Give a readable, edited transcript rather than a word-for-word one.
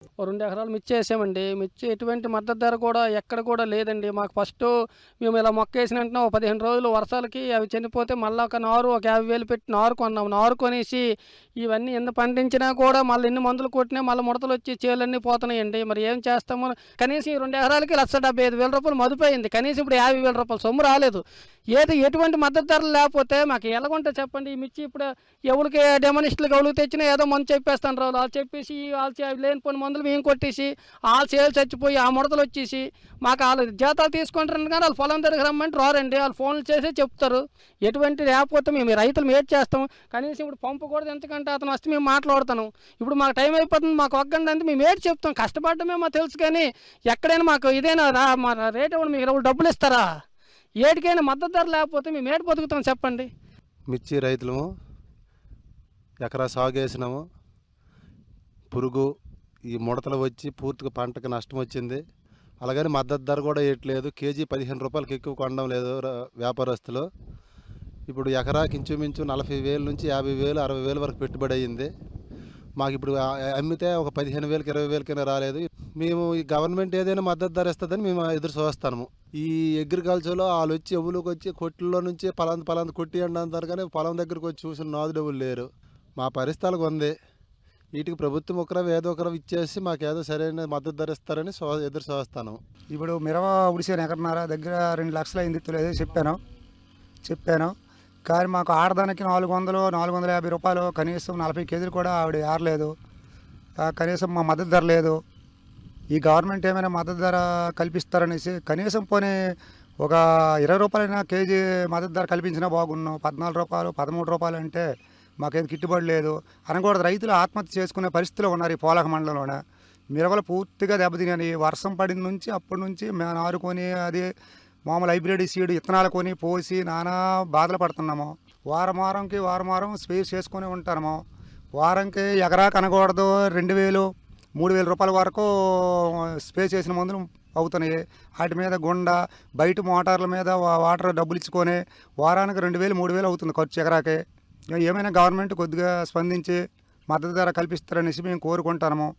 ఓ 2 ఎకరాలు మిర్చి ఏసామండి. మిర్చి ఎటువంటి మద్దతు ధర కూడా ఎక్కడ కూడా లేదండి. మాకు ఫస్టు మేము ఇలా మొక్కేసిన వెంటనే ఓ 15 రోజులు వర్షాలకి అవి చనిపోతే మళ్ళా ఒక నారు ఒక 50,000 పెట్టి నారు కొన్నాం. నారు కొనేసి ఇవన్నీ ఎన్ని పండించినా కూడా మళ్ళీ ఎన్ని మందులు కొట్టినా మళ్ళీ ముడతలొచ్చి చేలన్నీ పోతున్నాయండి. మరి ఏం చేస్తామో కనీసం ఈ 2 ఎకరాలకి రూ. 1,75,000 మదుపయింది. కనీసం ఇప్పుడు రూ. 50,000 సొమ్ము రాలేదు. ఎటువంటి మద్దతు ధరలు లేకపోతే మాకు ఎలాగుంటది చెప్పండి? ఈ మిర్చి ఇప్పుడు ఎవరికి డెమోనిస్టులకి ఎవరికి తెచ్చినా ఏదో మందు చెప్పేస్తాండ్రు. వాళ్ళు చెప్పేసి అవి లేనిపోని మందులు మేము కొట్టేసి ఆళ్ళ చేలు చచ్చిపోయి ఆ ముడతలు వచ్చేసి మాకు ఆళ్ళు జీతాలు తీసుకుంటారు కానీ వాళ్ళు పొలం దగ్గరికి రమ్మంటే రారండి. వాళ్ళు ఫోన్లు చేసే చెప్తారు. ఎటువంటి లేకపోతే మేము రైతులు ఏటి చేస్తాం? కనీసం ఇప్పుడు పంపు కూడా ఎంతకంటే అతను వస్తే మేము మాట్లాడతాను. ఇప్పుడు మాకు టైం అయిపోతుంది, మాకు ఒగ్గండి అంటే మేము ఏటి చెప్తాం? కష్టపడ్డమే మాకు తెలుసు కానీ ఎక్కడైనా మాకు ఇదేనా మా రేట్ ఇవ్వండి, మీకు డబ్బులు ఇస్తారా? ఏటికైనా మద్దతు ధర లేకపోతే మేము ఏటి బతుకుతాం చెప్పండి? మిర్చి రైతులము ఎకరా సాగు వేసినాము. పురుగు ఈ ముడతలు వచ్చి పూర్తిగా పంటకు నష్టం వచ్చింది. అలాగని మద్దతు ధర కూడా వేయట్లేదు. కేజీ 15 రూపాయలకి ఎక్కువ కొనడం లేదు వ్యాపారస్తులు. ఇప్పుడు ఎకరాకి ఇంచుమించు 40,000 నుంచి 50,000 60,000 వరకు పెట్టుబడి అయ్యింది. మాకు ఇప్పుడు అమ్మితే ఒక 15,000కి 20,000కైనా రాలేదు. మేము ఈ గవర్నమెంట్ ఏదైనా మద్దతు ధర ఇస్తుందని మేము ఎదురు చూస్తాము. ఈ అగ్రికల్చర్లో వాళ్ళు వచ్చి ఎవులకు వచ్చి కొట్లలో నుంచి పలాంది కొట్టియండి అంటారు కానీ పొలం దగ్గరకు వచ్చి చూసిన నాదుడెవులు లేరు. మా పరిస్థితులకు ఉంది. వీటికి ప్రభుత్వం ఏదో ఒకరు ఇచ్చేసి మాకు ఏదో సరైన మద్దతు ధర ఇస్తారని ఎదురు చూస్తాను. ఇప్పుడు మిరవ ఉడిసాను ఎకరన్నర దగ్గర 2 లక్షలు అయింది. తెలియదు చెప్పాను కానీ మాకు ఆడదానికి 400 450 రూపాయలు, కనీసం 40 కేజీలు కూడా ఆవిడ ఏరలేదు. కనీసం మా మద్దతు ధర లేదు. ఈ గవర్నమెంట్ ఏమైనా మద్దతు ధర కల్పిస్తారనేసి కనీసం పోనీ ఒక 20 రూపాయలైనా కేజీ మద్దతు ధర కల్పించినా బాగున్నాం. 14 రూపాయలు 13 రూపాయలు అంటే మాకేం గిట్టుబడి లేదు. అనకూడదు, రైతులు ఆత్మహత్య చేసుకునే పరిస్థితిలో ఉన్నారు ఈ పోలక మండలంలోనే. మిరవలు పూర్తిగా దెబ్బతినాయి. వర్షం పడిన నుంచి అప్పటి నుంచి మేము నారుకొని అది మామూలు హైబ్రిడ్ సీడ్ విత్తనాలు కొని పోసి నానా బాధలు పడుతున్నాము. వారం స్పేస్ చేసుకొని ఉంటాము. వారంకి ఎకరాకు అనకూడదు 2,000 3,000 రూపాయల వరకు స్పేస్ చేసిన మందులు అవుతున్నాయి. వాటి మీద గుండ బయట మోటార్ల మీద వాటర్ డబ్బులు ఇచ్చుకొని వారానికి 2,000 3,000 అవుతుంది ఖర్చు ఎకరాకి. ఏమైనా గవర్నమెంట్ కొద్దిగా స్పందించి మద్దతు ధర కల్పిస్తారనేసి మేము కోరుకుంటాము.